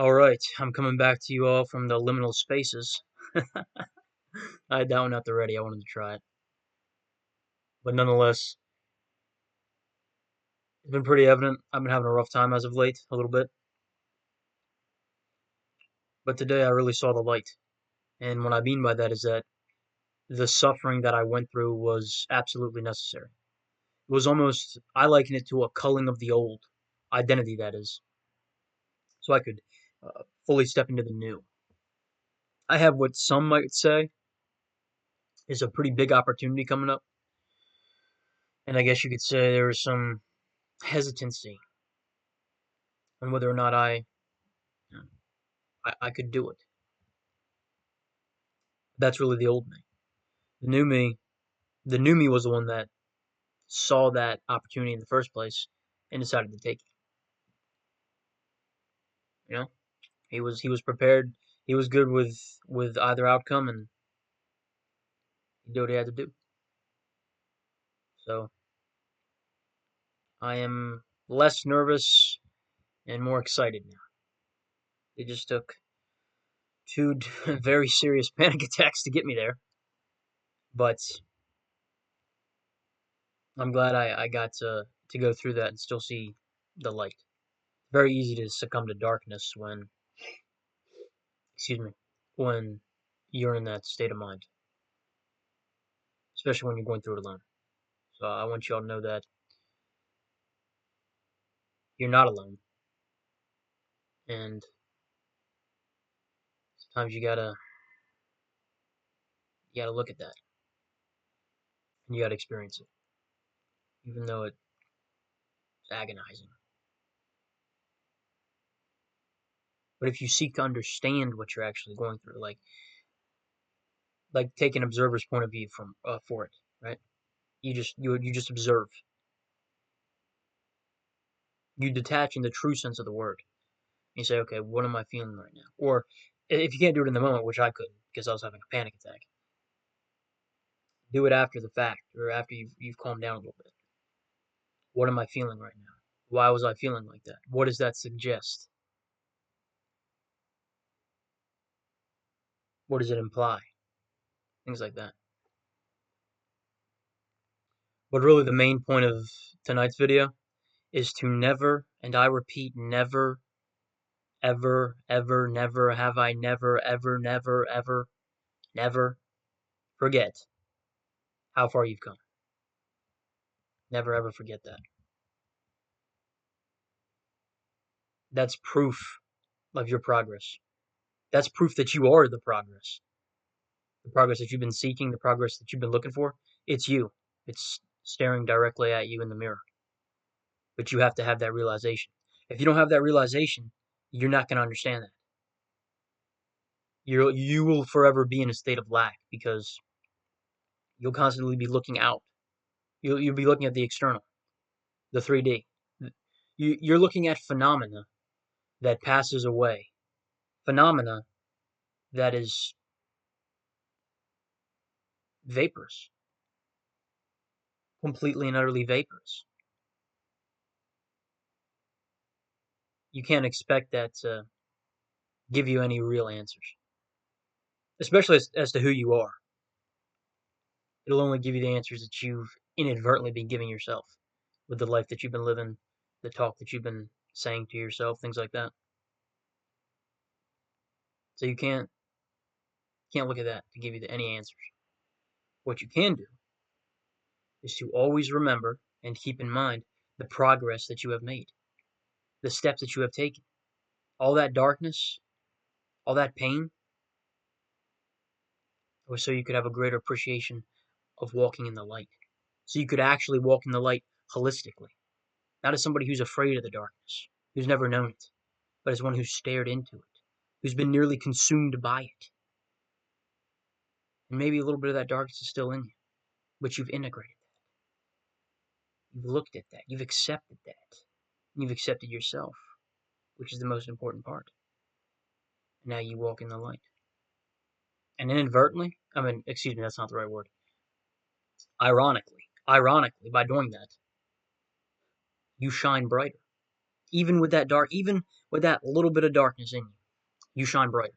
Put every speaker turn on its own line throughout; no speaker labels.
Alright, I'm coming back to you all from the liminal spaces. I had that one at the ready, I wanted to try it. But nonetheless, it's been pretty evident I've been having a rough time as of late, a little bit. But today I really saw the light. And what I mean by that is that the suffering that I went through was absolutely necessary. It was almost, I liken it to a culling of the old identity, that is, so I could fully step into the new. I have what some might say is a pretty big opportunity coming up. And I guess you could say there was some hesitancy on whether or not I could do it. That's really the old me. The new me, the new me was the one that saw that opportunity in the first place and decided to take it. You know, he was prepared. He was good with either outcome, and he did what he had to do. So I am less nervous and more excited now. It just took two very serious panic attacks to get me there, but I'm glad I got to go through that and still see the light. Very easy to succumb to darkness when, excuse me, when you're in that state of mind, especially when you're going through it alone. So I want you all to know that you're not alone, and sometimes you gotta look at that and you gotta experience it, even though it's agonizing. But if you seek to understand what you're actually going through, like take an observer's point of view from for it, right? You just observe. You detach in the true sense of the word. You say, okay, what am I feeling right now? Or if you can't do it in the moment, which I couldn't because I was having a panic attack, do it after the fact or after you've calmed down a little bit. What am I feeling right now? Why was I feeling like that? What does that suggest? What does it imply? Things like that. But really, the main point of tonight's video is to never, and I repeat, never, ever, ever, never have I never, ever, never, ever, never forget how far you've come. Never, ever forget that. That's proof of your progress. That's proof that you are the progress. The progress that you've been seeking, the progress that you've been looking for. It's you. It's staring directly at you in the mirror. But you have to have that realization. If you don't have that realization, you're not going to understand that. You will forever be in a state of lack because you'll constantly be looking out. You'll be looking at the external, the 3D. You're looking at phenomena that passes away. Phenomena that is vaporous, completely and utterly vaporous. You can't expect that to give you any real answers, especially as to who you are. It'll only give you the answers that you've inadvertently been giving yourself with the life that you've been living, the talk that you've been saying to yourself, things like that. So you can't look at that to give you any answers. What you can do is to always remember and keep in mind the progress that you have made, the steps that you have taken. All that darkness, all that pain, was so you could have a greater appreciation of walking in the light. So you could actually walk in the light holistically, not as somebody who's afraid of the darkness, who's never known it, but as one who's stared into it, who's been nearly consumed by it. And maybe a little bit of that darkness is still in you, but you've integrated that. You've looked at that. You've accepted that. You've accepted yourself, which is the most important part. And now you walk in the light. And inadvertently, excuse me, that's not the right word. Ironically, by doing that, you shine brighter. Even with that dark, even with that little bit of darkness in you, you shine brighter.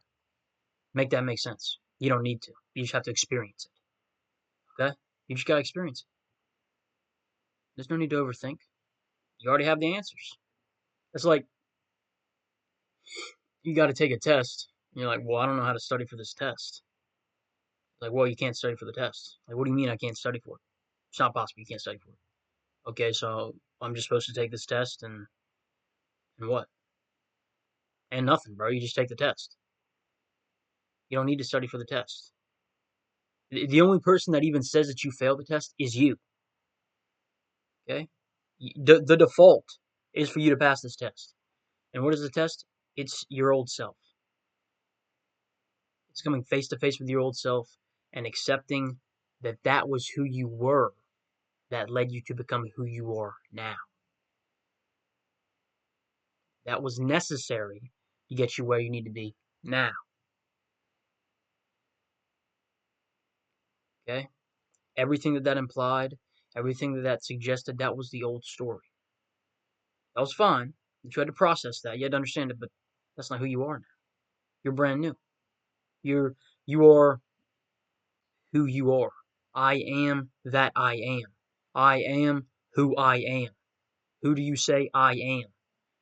Make that make sense. You don't need to. You just have to experience it. Okay? You just gotta experience it. There's no need to overthink. You already have the answers. It's like you gotta take a test. And you're like, well, I don't know how to study for this test. Like, well, you can't study for the test. Like, what do you mean I can't study for it? It's not possible. You can't study for it. Okay, so I'm just supposed to take this test and what? And nothing, bro. You just take the test. You don't need to study for the test. The only person that even says that you failed the test is you. Okay? The default is for you to pass this test. And what is the test? It's your old self. It's coming face to face with your old self and accepting that that was who you were that led you to become who you are now. That was necessary to get you where you need to be now. Okay? Everything that implied, everything that suggested, that was the old story. That was fine. You had to process that. You had to understand it, but that's not who you are now. You're brand new. You are who you are. I am that I am. I am who I am. Who do you say I am?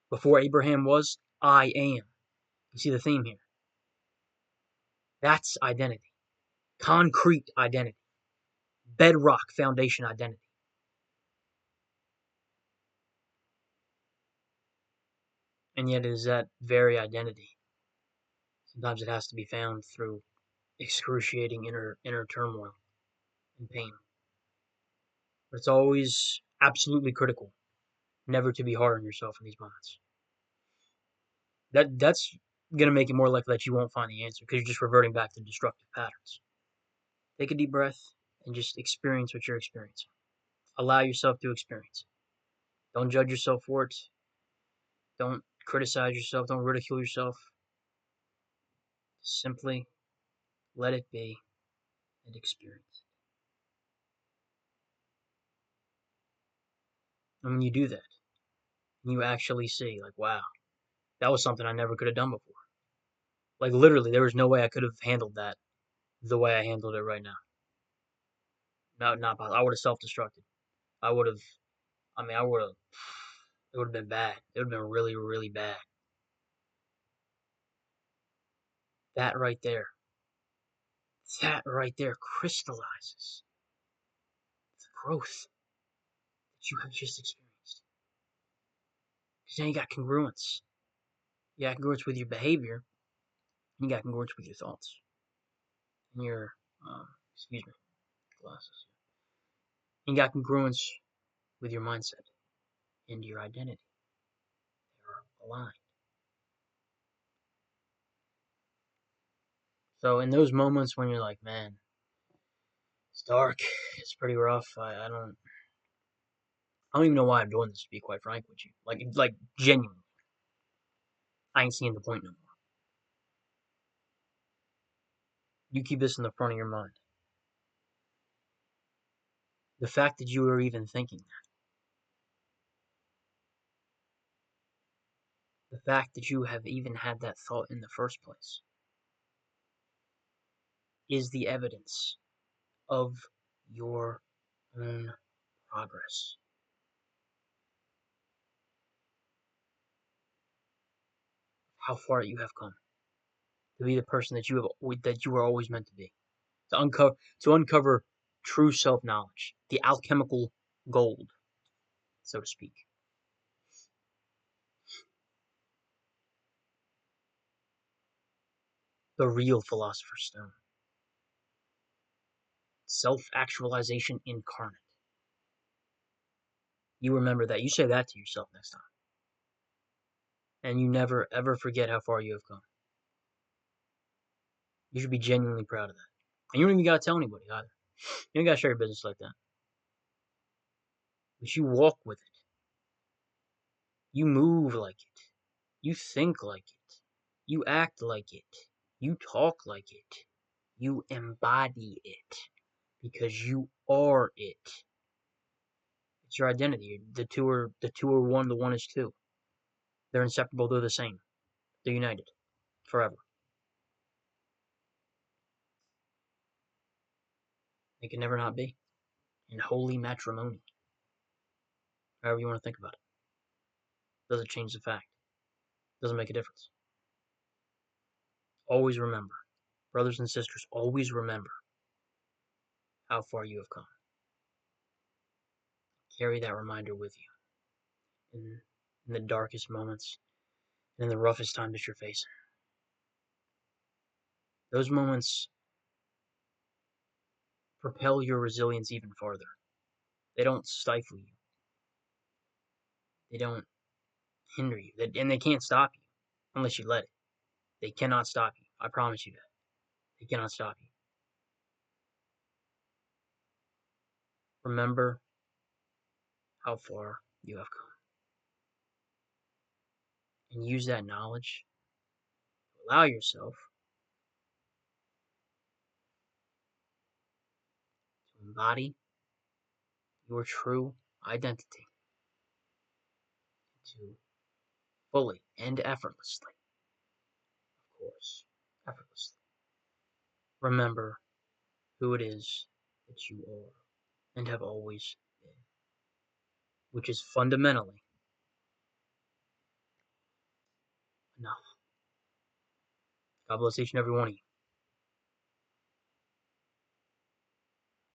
Before Abraham was, I am. You see the theme here. That's identity. Concrete identity. Bedrock foundation identity. And yet it is that very identity. Sometimes it has to be found through excruciating inner turmoil and pain. But it's always absolutely critical never to be hard on yourself in these moments. That's gonna make it more likely that you won't find the answer because you're just reverting back to destructive patterns. Take a deep breath and just experience what you're experiencing. Allow yourself to experience it. Don't judge yourself for it. Don't criticize yourself. Don't ridicule yourself. Simply let it be and experience it. And when you do that, you actually see, like, wow, that was something I never could have done before. Like, literally, there was no way I could have handled that the way I handled it right now. Not possible. I would have self-destructed. I would have, I would have, it would have been bad. It would have been really, really bad. That right there, that right there crystallizes the growth that you have just experienced. Because now you got congruence. You got congruence with your behavior, and you got congruence with your thoughts. And your, excuse me, glasses. You got congruence with your mindset and your identity. They're aligned. So in those moments when you're like, man, it's dark, it's pretty rough. I don't even know why I'm doing this. To be quite frank with you, like genuinely, I ain't seeing the point no more. You keep this in the front of your mind. The fact that you are even thinking that, the fact that you have even had that thought in the first place, is the evidence of your own progress. How far you have come to be the person that you were always meant to be. To uncover true self-knowledge, the alchemical gold, so to speak. The real philosopher's stone. Self-actualization incarnate. You remember that. You say that to yourself next time. And you never, ever forget how far you have come. You should be genuinely proud of that. And you don't even gotta tell anybody either. You don't gotta share your business like that. But you walk with it. You move like it. You think like it. You act like it. You talk like it. You embody it. Because you are it. It's your identity. The two are one, the one is two. They're inseparable. They're the same. They're united forever. They can never not be. In holy matrimony. However you want to think about it. Doesn't change the fact. Doesn't make a difference. Always remember, brothers and sisters, always remember how far you have come. Carry that reminder with you in the darkest moments and in the roughest time that you're facing. Those moments propel your resilience even farther. They don't stifle you. They don't hinder you. And they can't stop you unless you let it. They cannot stop you. I promise you that. They cannot stop you. Remember how far you have come. And use that knowledge to allow yourself to embody your true identity, to fully and effortlessly, of course, effortlessly, remember who it is that you are and have always been, which is fundamentally enough. God bless each and every one of you.